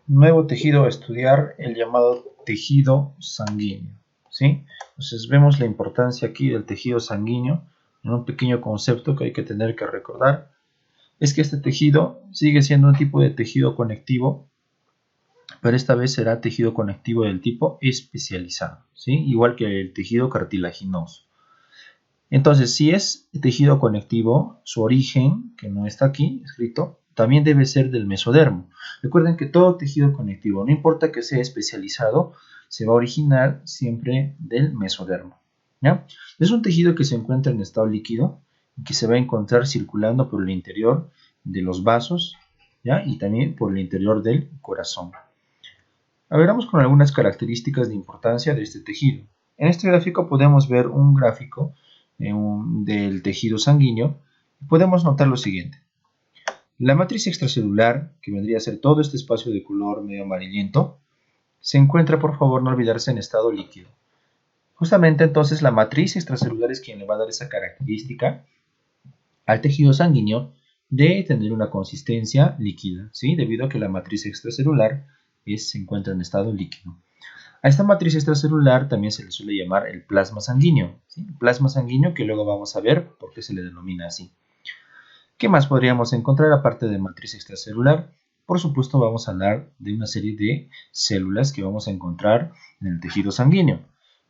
Nuevo tejido a estudiar, el llamado tejido sanguíneo, ¿sí? Entonces vemos la importancia aquí del tejido sanguíneo. En un pequeño concepto que hay que tener que recordar es que este tejido sigue siendo un tipo de tejido conectivo, pero esta vez será tejido conectivo del tipo especializado, ¿sí? Igual que el tejido cartilaginoso. Entonces, si es tejido conectivo, su origen, que no está aquí escrito, también debe ser del mesodermo. Recuerden que todo tejido conectivo, no importa que sea especializado, se va a originar siempre del mesodermo, ¿ya? Es un tejido que se encuentra en estado líquido y que se va a encontrar circulando por el interior de los vasos, ¿ya? Y también por el interior del corazón. A ver, vamos con algunas características de importancia de este tejido. En este gráfico podemos ver un gráfico del tejido sanguíneo y podemos notar lo siguiente. La matriz extracelular, que vendría a ser todo este espacio de color medio amarillento, se encuentra, por favor, no olvidarse, en estado líquido. Justamente entonces la matriz extracelular es quien le va a dar esa característica al tejido sanguíneo de tener una consistencia líquida, ¿sí? Debido a que la matriz extracelular se encuentra en estado líquido. A esta matriz extracelular también se le suele llamar el plasma sanguíneo, ¿sí? El plasma sanguíneo, que luego vamos a ver por qué se le denomina así. ¿Qué más podríamos encontrar aparte de matriz extracelular? Por supuesto, vamos a hablar de una serie de células que vamos a encontrar en el tejido sanguíneo.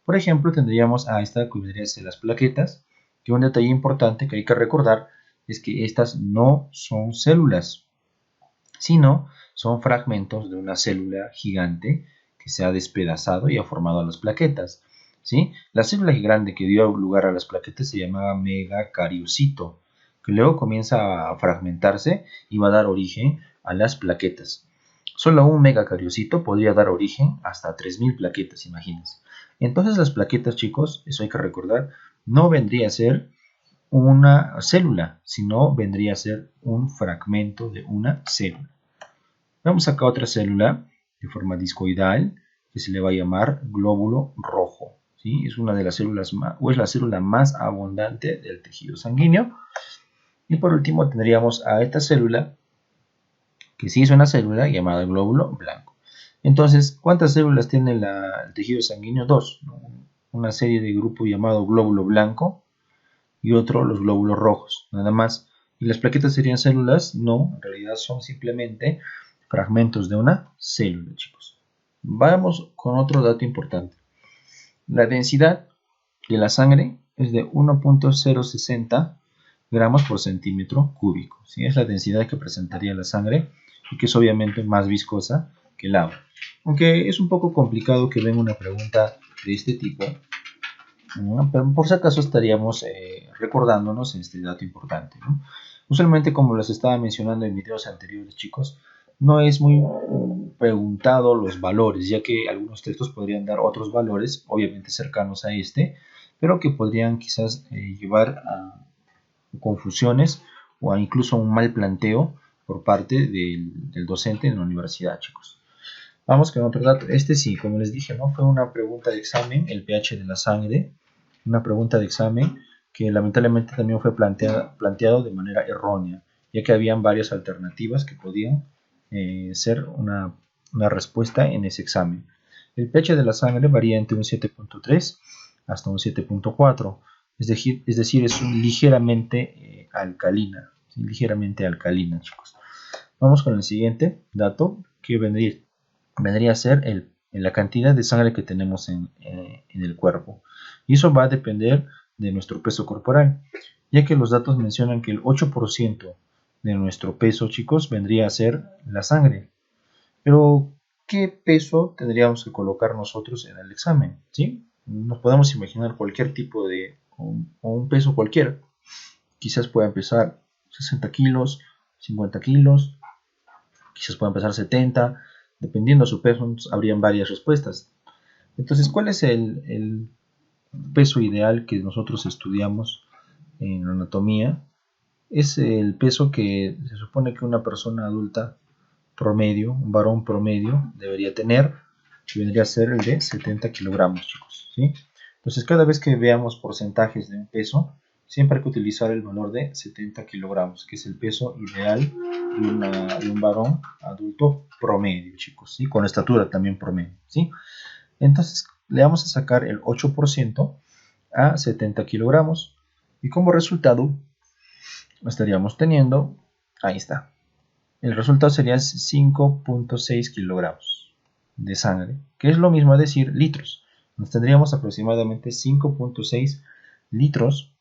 Por ejemplo, tendríamos a esta que vendría a ser las plaquetas, que un detalle importante que hay que recordar es que estas no son células, sino son fragmentos de una célula gigante que se ha despedazado y ha formado las plaquetas, ¿sí? La célula grande que dio lugar a las plaquetas se llamaba megacariocito, que luego comienza a fragmentarse y va a dar origen a las plaquetas. Solo un megacariocito podría dar origen hasta 3000 plaquetas, imagínense. Entonces las plaquetas, chicos, eso hay que recordar, no vendría a ser una célula, sino vendría a ser un fragmento de una célula. Vemos acá otra célula de forma discoidal que se le va a llamar glóbulo rojo, ¿sí? Es una de las células o es la célula más abundante del tejido sanguíneo. Y por último tendríamos a esta célula, que sí es una célula llamada glóbulo blanco. Entonces, ¿cuántas células tiene el tejido sanguíneo? Dos, ¿no? Una serie de grupo llamado glóbulo blanco y otro los glóbulos rojos, nada más. ¿Y las plaquetas serían células? No, en realidad son simplemente fragmentos de una célula, chicos. Vamos con otro dato importante. La densidad de la sangre es de 1.060 gramos por centímetro cúbico, ¿sí? Es la densidad que presentaría la sangre y que es obviamente más viscosa que el agua. Aunque es un poco complicado que venga una pregunta de este tipo, ¿no? Pero por si acaso estaríamos recordándonos este dato importante, ¿no? Usualmente, como les estaba mencionando en videos anteriores, chicos, no es muy preguntado los valores, ya que algunos textos podrían dar otros valores, obviamente cercanos a este, pero que podrían quizás llevar a confusiones o a incluso un mal planteo por parte del docente en la universidad, chicos. Vamos con otro dato. Este sí, como les dije, ¿no? Fue una pregunta de examen, el pH de la sangre, una pregunta de examen que lamentablemente también fue planteado de manera errónea, ya que habían varias alternativas que podían ser una respuesta en ese examen. El pH de la sangre varía entre un 7.3 hasta un 7.4, es decir, es ligeramente alcalina, ¿sí? Ligeramente alcalina, chicos. Vamos con el siguiente dato, que vendría a ser la cantidad de sangre que tenemos en el cuerpo. Y eso va a depender de nuestro peso corporal, ya que los datos mencionan que el 8% de nuestro peso, chicos, vendría a ser la sangre. Pero, ¿qué peso tendríamos que colocar nosotros en el examen? ¿Sí? Nos podemos imaginar cualquier tipo de, o un peso cualquiera. Quizás pueda empezar 60 kilos, 50 kilos, quizás pueda empezar 70, dependiendo de su peso, habrían varias respuestas. Entonces, ¿cuál es el peso ideal que nosotros estudiamos en anatomía? Es el peso que se supone que una persona adulta promedio, un varón promedio, debería tener, que vendría a ser el de 70 kilogramos, chicos, ¿sí? Entonces, cada vez que veamos porcentajes de un peso, siempre hay que utilizar el valor de 70 kilogramos, que es el peso ideal de un varón adulto promedio, chicos, ¿sí? Con estatura también promedio, ¿sí? Entonces le vamos a sacar el 8% a 70 kilogramos y como resultado estaríamos teniendo, ahí está, el resultado sería 5.6 kilogramos de sangre, que es lo mismo a decir litros. Nos tendríamos aproximadamente 5.6 litros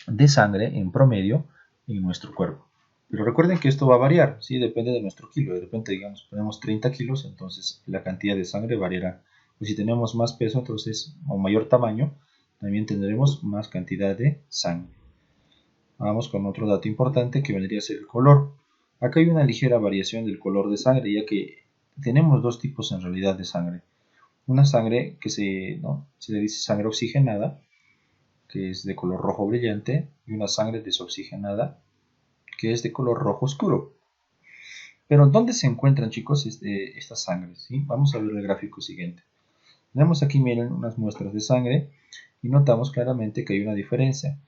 de sangre en promedio en nuestro cuerpo. Pero recuerden que esto va a variar, ¿sí? Depende de nuestro kilo. De repente, digamos, ponemos 30 kilos, entonces la cantidad de sangre variará. O si tenemos más peso, entonces, o mayor tamaño, también tendremos más cantidad de sangre. Vamos con otro dato importante que vendría a ser el color. Acá hay una ligera variación del color de sangre, ya que tenemos dos tipos en realidad de sangre. Una sangre que se le dice sangre oxigenada, que es de color rojo brillante, y una sangre desoxigenada, que es de color rojo oscuro. Pero ¿dónde se encuentran, chicos, estas sangres? ¿Sí? Vamos a ver el gráfico siguiente. Tenemos aquí, miren, unas muestras de sangre y notamos claramente que hay una diferencia.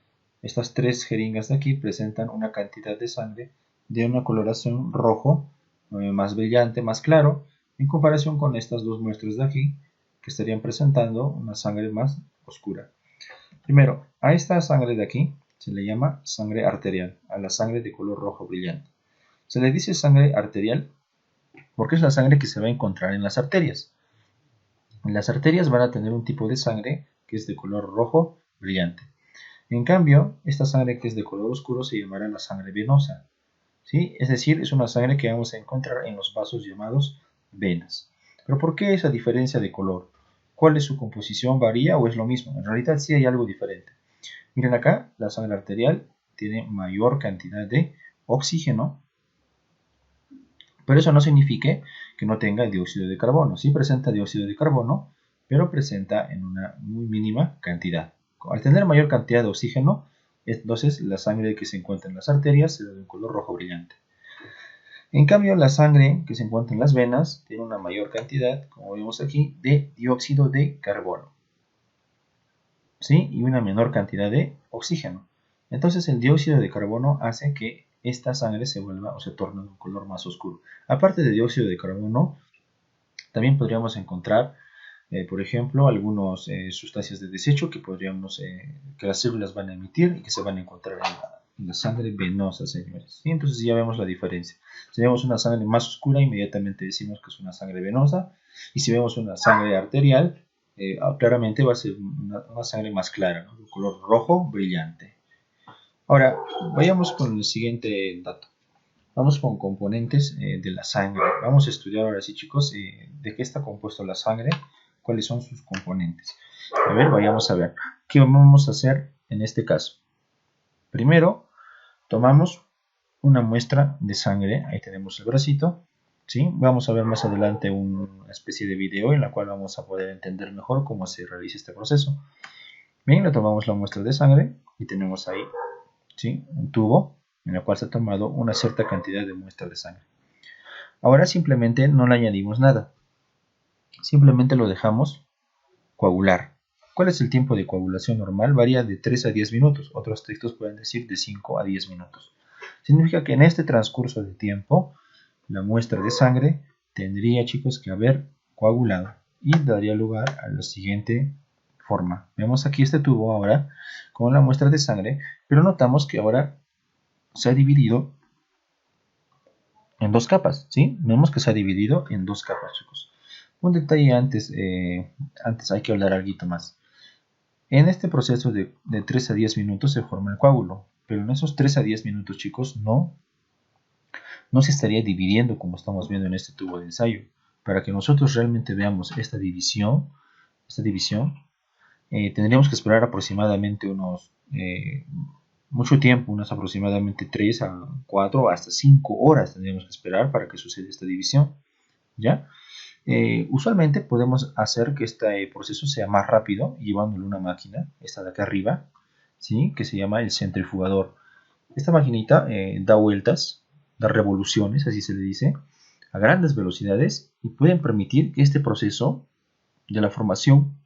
Estas tres jeringas de aquí presentan una cantidad de sangre de una coloración rojo más brillante, más claro, en comparación con estas dos muestras de aquí, que estarían presentando una sangre más oscura. Primero, a esta sangre de aquí se le llama sangre arterial, a la sangre de color rojo brillante. Se le dice sangre arterial porque es la sangre que se va a encontrar en las arterias. Las arterias van a tener un tipo de sangre que es de color rojo brillante. En cambio, esta sangre que es de color oscuro se llamará la sangre venosa, ¿sí? Es decir, es una sangre que vamos a encontrar en los vasos llamados venas. ¿Pero por qué esa diferencia de color? ¿Cuál es su composición? ¿Varía o es lo mismo? En realidad sí hay algo diferente. Miren acá, la sangre arterial tiene mayor cantidad de oxígeno, pero eso no significa que no tenga dióxido de carbono. Sí presenta dióxido de carbono, pero presenta en una muy mínima cantidad. Al tener mayor cantidad de oxígeno, entonces la sangre que se encuentra en las arterias será de un color rojo brillante. En cambio, la sangre que se encuentra en las venas tiene una mayor cantidad, como vemos aquí, de dióxido de carbono, ¿sí? Y una menor cantidad de oxígeno. Entonces el dióxido de carbono hace que esta sangre se vuelva o se torne de un color más oscuro. Aparte de dióxido de carbono, también podríamos encontrar, por ejemplo, algunas sustancias de desecho que que las células van a emitir y que se van a encontrar en la sangre venosa, señores. ¿Sí? Entonces ya vemos la diferencia. Si vemos una sangre más oscura, inmediatamente decimos que es una sangre venosa. Y si vemos una sangre arterial, claramente va a ser una sangre más clara, ¿no? De color rojo brillante. Ahora, vayamos con el siguiente dato. Vamos con componentes de la sangre. Vamos a estudiar ahora sí, chicos, de qué está compuesto la sangre, cuáles son sus componentes. A ver, vayamos a ver. ¿Qué vamos a hacer en este caso? Primero, tomamos una muestra de sangre. Ahí tenemos el bracito. ¿Sí? Vamos a ver más adelante una especie de video en la cual vamos a poder entender mejor cómo se realiza este proceso. Bien, le tomamos la muestra de sangre y tenemos ahí, ¿sí?, un tubo en el cual se ha tomado una cierta cantidad de muestra de sangre. Ahora simplemente no le añadimos nada. Simplemente lo dejamos coagular. ¿Cuál es el tiempo de coagulación normal? Varía de 3 a 10 minutos. Otros textos pueden decir de 5 a 10 minutos. Significa que en este transcurso de tiempo, la muestra de sangre tendría, chicos, que haber coagulado y daría lugar a la siguiente forma. Vemos aquí este tubo ahora con la muestra de sangre, pero notamos que ahora se ha dividido en dos capas, ¿sí? Vemos que se ha dividido en dos capas, chicos. Un detalle antes hay que hablar algo más. En este proceso de 3 a 10 minutos se forma el coágulo, pero en esos 3 a 10 minutos, chicos, no se estaría dividiendo como estamos viendo en este tubo de ensayo. Para que nosotros realmente veamos esta división, tendríamos que esperar aproximadamente mucho tiempo, unas aproximadamente 3 a 4 hasta 5 horas tendríamos que esperar para que suceda esta división, ¿ya? Usualmente podemos hacer que este proceso sea más rápido llevándole una máquina, esta de acá arriba, ¿sí?, que se llama el centrifugador. Esta maquinita da vueltas, da revoluciones, así se le dice, a grandes velocidades y pueden permitir que este proceso de la formación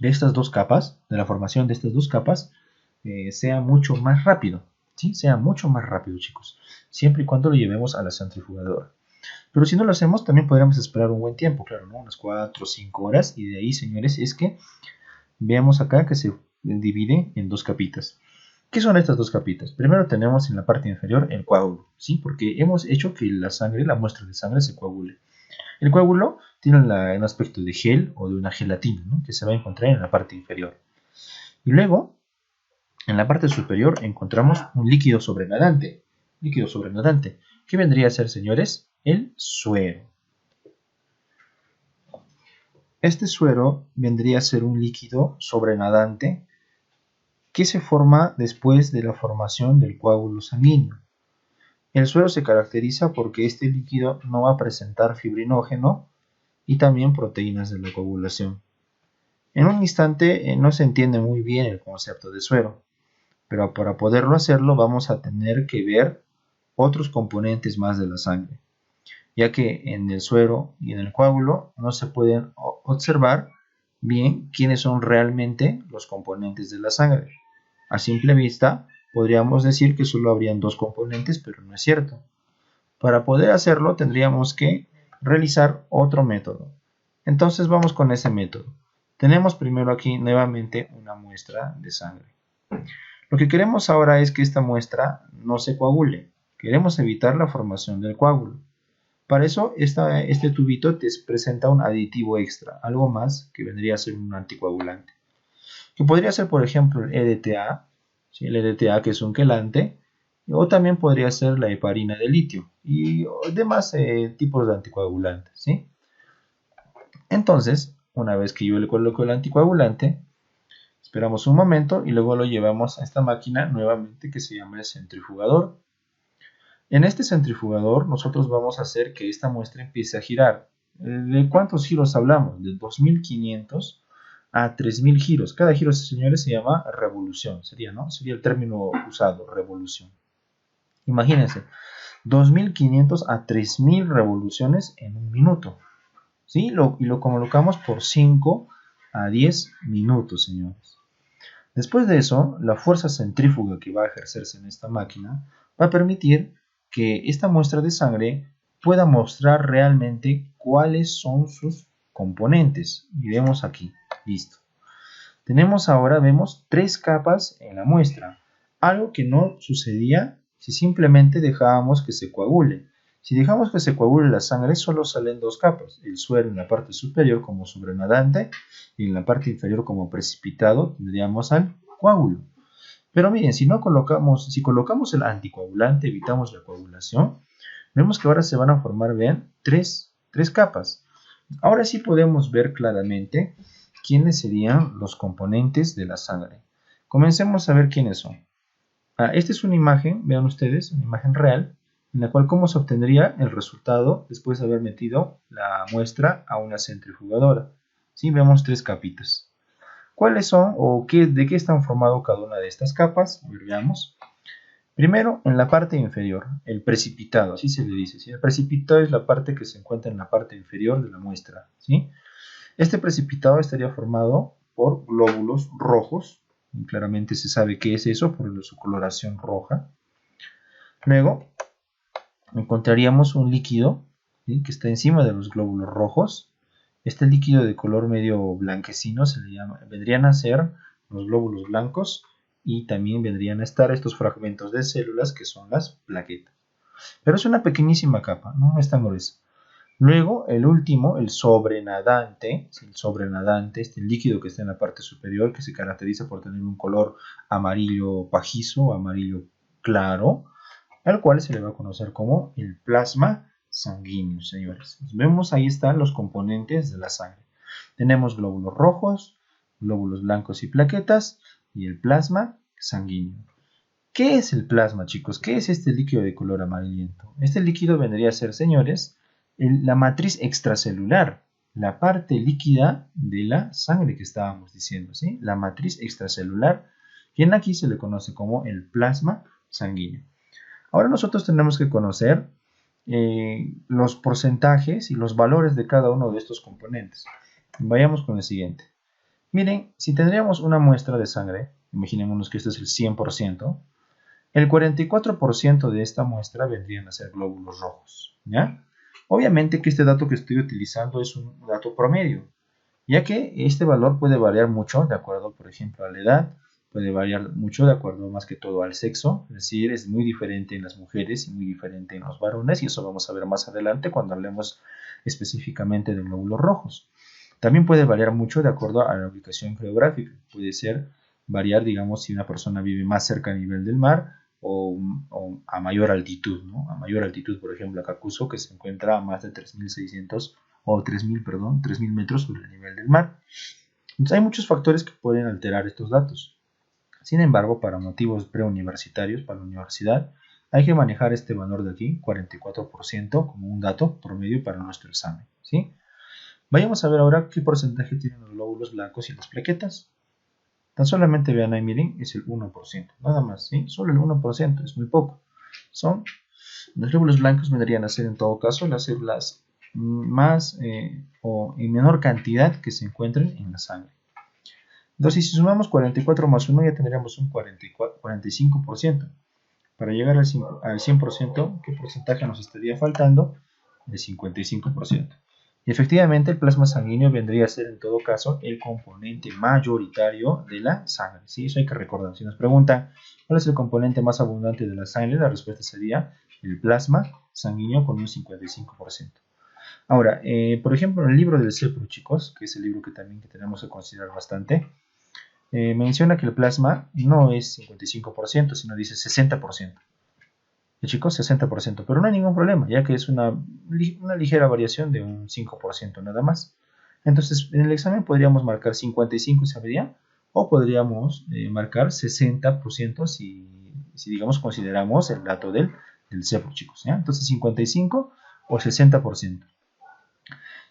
de estas dos capas, de la formación de estas dos capas, sea mucho más rápido, ¿sí? Sea mucho más rápido, chicos, siempre y cuando lo llevemos a la centrifugadora. Pero si no lo hacemos, también podríamos esperar un buen tiempo, claro, ¿no? Unas 4 o 5 horas, y de ahí, señores, es que veamos acá que se divide en dos capitas. ¿Qué son estas dos capitas? Primero tenemos en la parte inferior el coágulo, ¿sí? Porque hemos hecho que la sangre, la muestra de sangre se coagule. El coágulo tiene un aspecto de gel o de una gelatina, ¿no? Que se va a encontrar en la parte inferior. Y luego, en la parte superior, encontramos un líquido sobrenadante. Líquido sobrenadante. ¿Qué vendría a ser, señores? El suero. Este suero vendría a ser un líquido sobrenadante que se forma después de la formación del coágulo sanguíneo. El suero se caracteriza porque este líquido no va a presentar fibrinógeno y también proteínas de la coagulación. En un instante no se entiende muy bien el concepto de suero, pero para poderlo hacerlo vamos a tener que ver otros componentes más de la sangre, ya que en el suero y en el coágulo no se pueden observar bien quiénes son realmente los componentes de la sangre. A simple vista podríamos decir que solo habrían dos componentes, pero no es cierto. Para poder hacerlo tendríamos que realizar otro método. Entonces vamos con ese método. Tenemos primero aquí nuevamente una muestra de sangre. Lo que queremos ahora es que esta muestra no se coagule. Queremos evitar la formación del coágulo. Para eso este tubito te presenta un aditivo extra, algo más que vendría a ser un anticoagulante. Que podría ser, por ejemplo, el EDTA, ¿sí? El EDTA, que es un quelante, o también podría ser la heparina de litio y demás tipos de anticoagulantes, ¿sí? Entonces, una vez que yo le coloco el anticoagulante, esperamos un momento y luego lo llevamos a esta máquina nuevamente que se llama el centrifugador. En este centrifugador nosotros vamos a hacer que esta muestra empiece a girar. ¿De cuántos giros hablamos? De 2500 a 3000 giros. Cada giro, señores, se llama revolución. Sería el término usado, revolución. Imagínense, 2500 a 3000 revoluciones en un minuto. ¿Sí? Y lo colocamos por 5 a 10 minutos, señores. Después de eso, la fuerza centrífuga que va a ejercerse en esta máquina va a permitir que esta muestra de sangre pueda mostrar realmente cuáles son sus componentes. Y vemos aquí, listo. Tenemos ahora, vemos 3 capas en la muestra, algo que no sucedía si simplemente dejábamos que se coagule. Si dejamos que se coagule la sangre, solo salen 2 capas, el suero en la parte superior como sobrenadante y en la parte inferior como precipitado tendríamos al coágulo. Pero miren, si colocamos el anticoagulante, evitamos la coagulación, vemos que ahora se van a formar, vean, 3 capas. Ahora sí podemos ver claramente quiénes serían los componentes de la sangre. Comencemos a ver quiénes son. Esta es una imagen, vean ustedes, una imagen real, en la cual cómo se obtendría el resultado después de haber metido la muestra a una centrifugadora. ¿Sí? Vemos 3 capitas. ¿Cuáles son o de qué están formadas cada una de estas capas? Veamos. Primero, en la parte inferior, el precipitado, así se le dice. ¿Sí? El precipitado es la parte que se encuentra en la parte inferior de la muestra. ¿Sí? Este precipitado estaría formado por glóbulos rojos. Y claramente se sabe qué es eso por su coloración roja. Luego, encontraríamos un líquido, ¿sí? Que está encima de los glóbulos rojos. Este líquido de color medio blanquecino vendrían a ser los glóbulos blancos y también vendrían a estar estos fragmentos de células que son las plaquetas. Pero es una pequeñísima capa, no es tan gruesa. Luego, el último, el sobrenadante, este líquido que está en la parte superior, que se caracteriza por tener un color amarillo pajizo o amarillo claro, al cual se le va a conocer como el plasma sanguíneo, señores. Vemos, ahí están los componentes de la sangre. Tenemos glóbulos rojos, glóbulos blancos y plaquetas, y el plasma sanguíneo. ¿Qué es el plasma, chicos? ¿Qué es este líquido de color amarillento? Este líquido vendría a ser, señores, la matriz extracelular, la parte líquida de la sangre que estábamos diciendo, ¿sí? La matriz extracelular, quien aquí se le conoce como el plasma sanguíneo. Ahora nosotros tenemos que conocer los porcentajes y los valores de cada uno de estos componentes. Vayamos con el siguiente. Miren, si tendríamos una muestra de sangre, imaginémonos que este es el 100%, el 44% de esta muestra vendrían a ser glóbulos rojos, ¿ya? Obviamente que este dato que estoy utilizando es un dato promedio, ya que este valor puede variar mucho de acuerdo, por ejemplo, a la edad, puede variar mucho de acuerdo más que todo al sexo, es decir, es muy diferente en las mujeres y muy diferente en los varones, y eso vamos a ver más adelante cuando hablemos específicamente de glóbulos rojos. También puede variar mucho de acuerdo a la ubicación geográfica, puede ser variar, digamos, si una persona vive más cerca a nivel del mar o a mayor altitud, ¿no? A mayor altitud, por ejemplo, Acacuzco, que se encuentra a más de 3.600 o 3.000, perdón, 3.000 metros sobre el nivel del mar. Entonces, hay muchos factores que pueden alterar estos datos. Sin embargo, para motivos preuniversitarios, para la universidad, hay que manejar este valor de aquí, 44%, como un dato promedio para nuestro examen, ¿sí? Vayamos a ver ahora qué porcentaje tienen los glóbulos blancos y las plaquetas. Tan solamente vean ahí, miren, es el 1%, nada más, ¿sí? Solo el 1%, es muy poco. Los glóbulos blancos vendrían a ser en todo caso las células más o en menor cantidad que se encuentren en la sangre. Entonces, si sumamos 44 más 1 ya tendríamos un 45%. Para llegar al 100%, ¿qué porcentaje nos estaría faltando? El 55%. Y efectivamente el plasma sanguíneo vendría a ser en todo caso el componente mayoritario de la sangre, ¿sí? Eso hay que recordar. Si nos preguntan cuál es el componente más abundante de la sangre, la respuesta sería el plasma sanguíneo con un 55%. Ahora, por ejemplo, en el libro del CEPRO, chicos, que es el libro que también tenemos que considerar bastante, menciona que el plasma no es 55%, sino dice 60%. Chicos, 60%, pero no hay ningún problema, ya que es una ligera variación de un 5% nada más. Entonces, en el examen podríamos marcar 55 sabría, o podríamos marcar 60% si digamos, consideramos el dato del CEPRO, chicos, ¿ya? Entonces, 55 o 60%.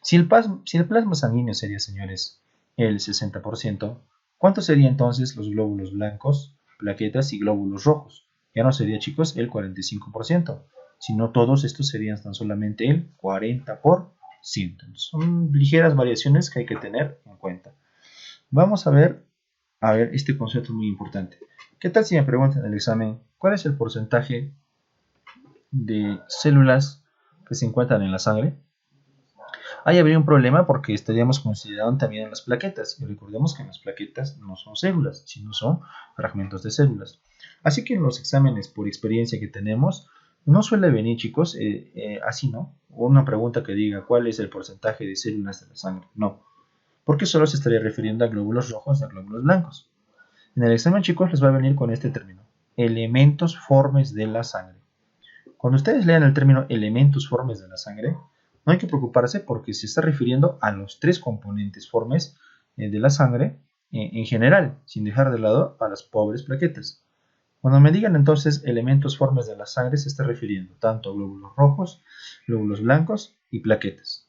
Si el plasma sanguíneo sería, señores, el 60%, ¿cuántos serían entonces los glóbulos blancos, plaquetas y glóbulos rojos? Ya no sería, chicos, el 45%, sino todos estos serían tan solamente el 40%. Son ligeras variaciones que hay que tener en cuenta. Vamos a ver este concepto muy importante. ¿Qué tal si me preguntan en el examen cuál es el porcentaje de células que se encuentran en la sangre? Ahí habría un problema porque estaríamos considerando también las plaquetas. Y recordemos que las plaquetas no son células, sino son fragmentos de células. Así que en los exámenes, por experiencia que tenemos, no suele venir, chicos, así, ¿no? Una pregunta que diga cuál es el porcentaje de células de la sangre. No, porque solo se estaría refiriendo a glóbulos rojos y a glóbulos blancos. En el examen, chicos, les va a venir con este término: elementos formes de la sangre. Cuando ustedes lean el término elementos formes de la sangre, no hay que preocuparse porque se está refiriendo a los tres componentes formes de la sangre en general, sin dejar de lado a las pobres plaquetas. Cuando me digan entonces elementos formes de la sangre, se está refiriendo tanto a glóbulos rojos, glóbulos blancos y plaquetas.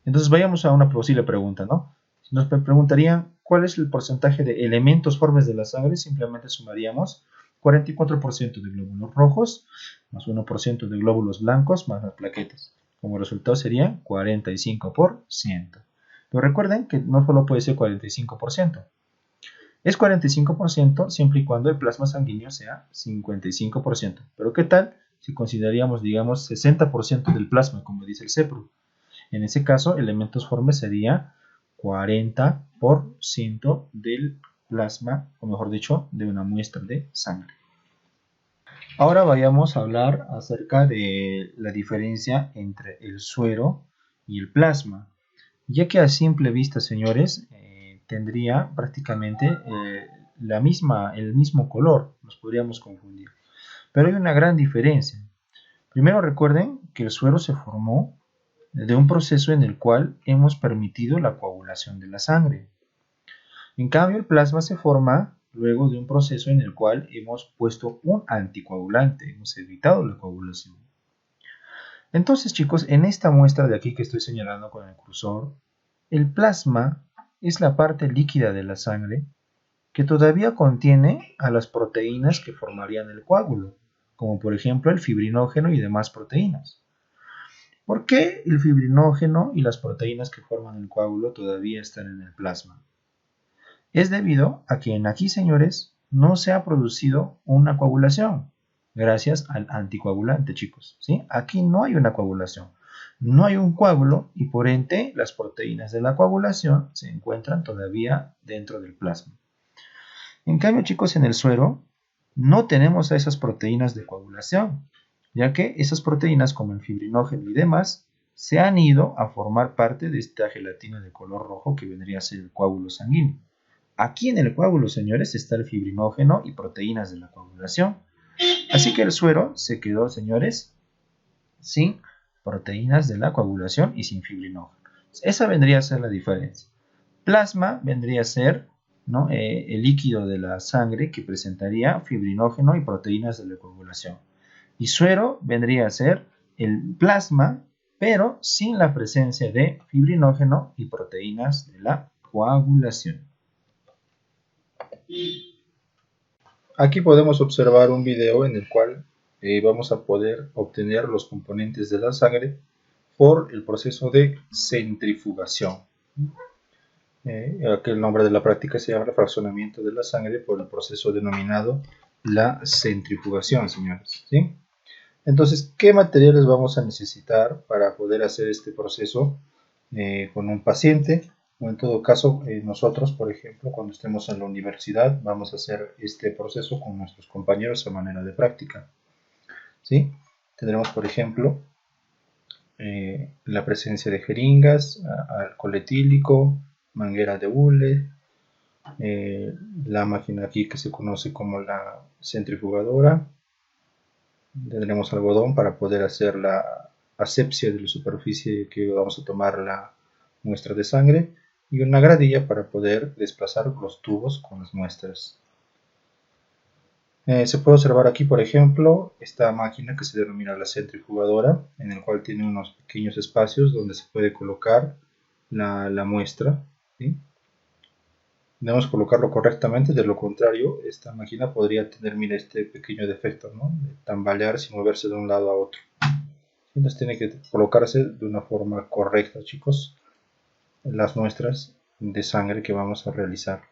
Entonces vayamos a una posible pregunta, ¿no? Si nos preguntarían cuál es el porcentaje de elementos formes de la sangre, simplemente sumaríamos 44% de glóbulos rojos más 1% de glóbulos blancos más las plaquetas. Como resultado sería 45%. Pero recuerden que no solo puede ser 45%. Es 45% siempre y cuando el plasma sanguíneo sea 55%. Pero ¿qué tal si consideraríamos, digamos, 60% del plasma, como dice el CEPRO? En ese caso, elementos formes sería 40% del plasma, o mejor dicho, de una muestra de sangre. Ahora vayamos a hablar acerca de la diferencia entre el suero y el plasma, ya que a simple vista, señores, tendría prácticamente el mismo color, nos podríamos confundir. Pero hay una gran diferencia. Primero recuerden que el suero se formó de un proceso en el cual hemos permitido la coagulación de la sangre. En cambio, el plasma se forma luego de un proceso en el cual hemos puesto un anticoagulante, hemos evitado la coagulación. Entonces, chicos, en esta muestra de aquí que estoy señalando con el cursor, el plasma es la parte líquida de la sangre que todavía contiene a las proteínas que formarían el coágulo, como por ejemplo el fibrinógeno y demás proteínas. ¿Por qué el fibrinógeno y las proteínas que forman el coágulo todavía están en el plasma? Es debido a que aquí, señores, no se ha producido una coagulación gracias al anticoagulante, chicos, ¿sí? Aquí no hay una coagulación, no hay un coágulo y por ende las proteínas de la coagulación se encuentran todavía dentro del plasma. En cambio, chicos, en el suero no tenemos a esas proteínas de coagulación, ya que esas proteínas como el fibrinógeno y demás se han ido a formar parte de esta gelatina de color rojo que vendría a ser el coágulo sanguíneo. Aquí en el coágulo, señores, está el fibrinógeno y proteínas de la coagulación. Así que el suero se quedó, señores, sin proteínas de la coagulación y sin fibrinógeno. Esa vendría a ser la diferencia. Plasma vendría a ser, ¿no?, el líquido de la sangre que presentaría fibrinógeno y proteínas de la coagulación. Y suero vendría a ser el plasma, pero sin la presencia de fibrinógeno y proteínas de la coagulación. Aquí podemos observar un video en el cual vamos a poder obtener los componentes de la sangre por el proceso de centrifugación. Aquí el nombre de la práctica se llama fraccionamiento de la sangre por el proceso denominado la centrifugación, señores, ¿sí? Entonces, ¿qué materiales vamos a necesitar para poder hacer este proceso con un paciente? O en todo caso, nosotros, por ejemplo, cuando estemos en la universidad, vamos a hacer este proceso con nuestros compañeros a manera de práctica, ¿sí? Tendremos, por ejemplo, la presencia de jeringas, alcohol etílico, manguera de hule, la máquina aquí que se conoce como la centrifugadora. Tendremos algodón para poder hacer la asepsia de la superficie que vamos a tomar la muestra de sangre y una gradilla para poder desplazar los tubos con las muestras. Se puede observar aquí, por ejemplo, esta máquina que se denomina la centrifugadora, en el cual tiene unos pequeños espacios donde se puede colocar la muestra, ¿sí? Debemos colocarlo correctamente, de lo contrario, esta máquina podría tener, mira, este pequeño defecto, ¿no?, de tambalearse y moverse de un lado a otro. Entonces tiene que colocarse de una forma correcta, chicos, las muestras de sangre que vamos a realizar.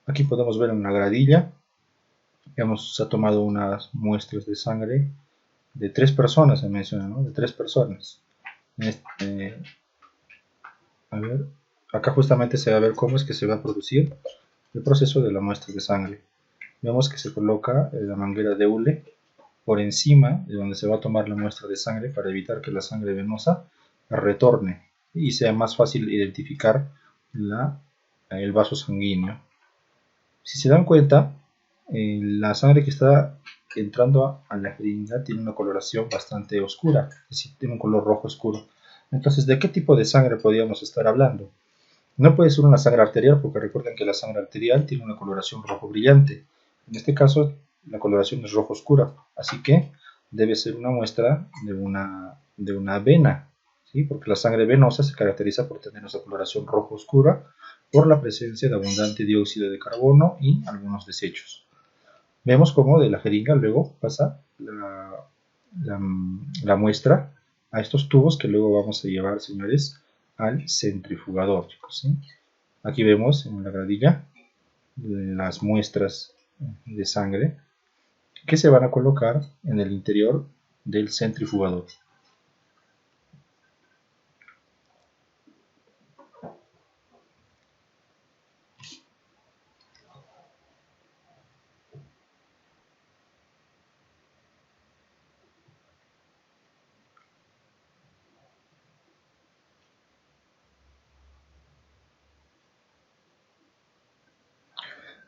Aquí podemos ver una gradilla. Se ha tomado unas muestras de sangre de 3 personas, se menciona, ¿no?, de 3 personas. A ver, acá justamente se va a ver cómo es que se va a producir el proceso de la muestra de sangre. Vemos que se coloca la manguera de hule por encima de donde se va a tomar la muestra de sangre para evitar que la sangre venosa retorne y sea más fácil identificar el vaso sanguíneo. Si se dan cuenta, la sangre que está entrando a la jeringa tiene una coloración bastante oscura, es decir, tiene un color rojo oscuro. Entonces, ¿de qué tipo de sangre podríamos estar hablando? No puede ser una sangre arterial, porque recuerden que la sangre arterial tiene una coloración rojo brillante. En este caso, la coloración es rojo oscura, así que debe ser una muestra de una vena, ¿sí?, porque la sangre venosa se caracteriza por tener esa coloración rojo oscura por la presencia de abundante dióxido de carbono y algunos desechos. Vemos cómo de la jeringa luego pasa la muestra a estos tubos que luego vamos a llevar, señores, al centrifugador, chicos, ¿sí? Aquí vemos en la gradilla las muestras de sangre que se van a colocar en el interior del centrifugador.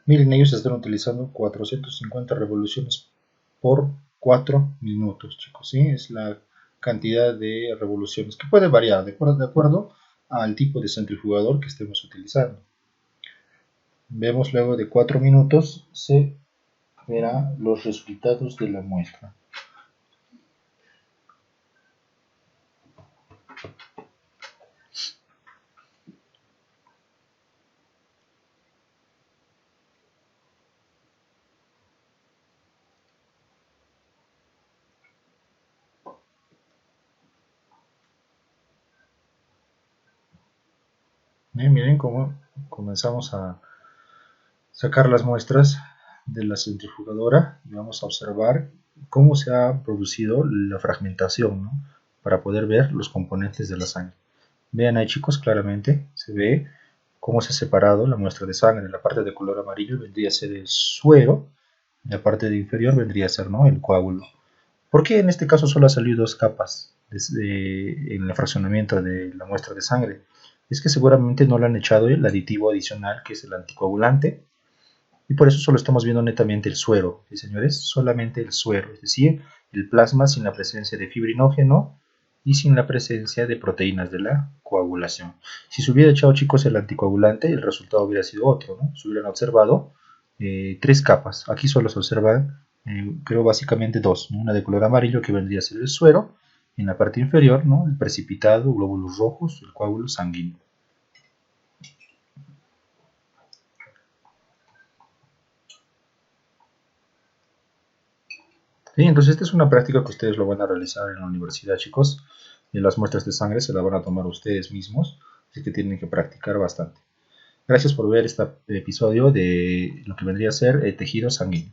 Miren, ellos están utilizando 450 revoluciones por 4 minutos, chicos, ¿sí? Es la cantidad de revoluciones que puede variar de acuerdo al tipo de centrifugador que estemos utilizando. Vemos luego de 4 minutos se verán los resultados de la muestra. Bien, miren cómo comenzamos a sacar las muestras de la centrifugadora y vamos a observar cómo se ha producido la fragmentación, ¿no? Para poder ver los componentes de la sangre. Vean ahí, chicos, claramente se ve cómo se ha separado la muestra de sangre. La parte de color amarillo vendría a ser el suero, y la parte de inferior vendría a ser, ¿no?, el coágulo. ¿Por qué en este caso solo ha salido dos capas en el fraccionamiento de la muestra de sangre? Es que seguramente no le han echado el aditivo adicional, que es el anticoagulante, y por eso solo estamos viendo netamente el suero, ¿sí, señores? Solamente el suero, es decir, el plasma sin la presencia de fibrinógeno y sin la presencia de proteínas de la coagulación. Si se hubiera echado, chicos, el anticoagulante, el resultado hubiera sido otro, ¿no? Se hubieran observado tres capas. Aquí solo se observan, creo, básicamente dos, ¿no? Una de color amarillo, que vendría a ser el suero, en la parte inferior, ¿no?, el precipitado, glóbulos rojos, el coágulo sanguíneo. Sí, entonces esta es una práctica que ustedes lo van a realizar en la universidad, chicos. Y las muestras de sangre se las van a tomar ustedes mismos, así que tienen que practicar bastante. Gracias por ver este episodio de lo que vendría a ser el tejido sanguíneo.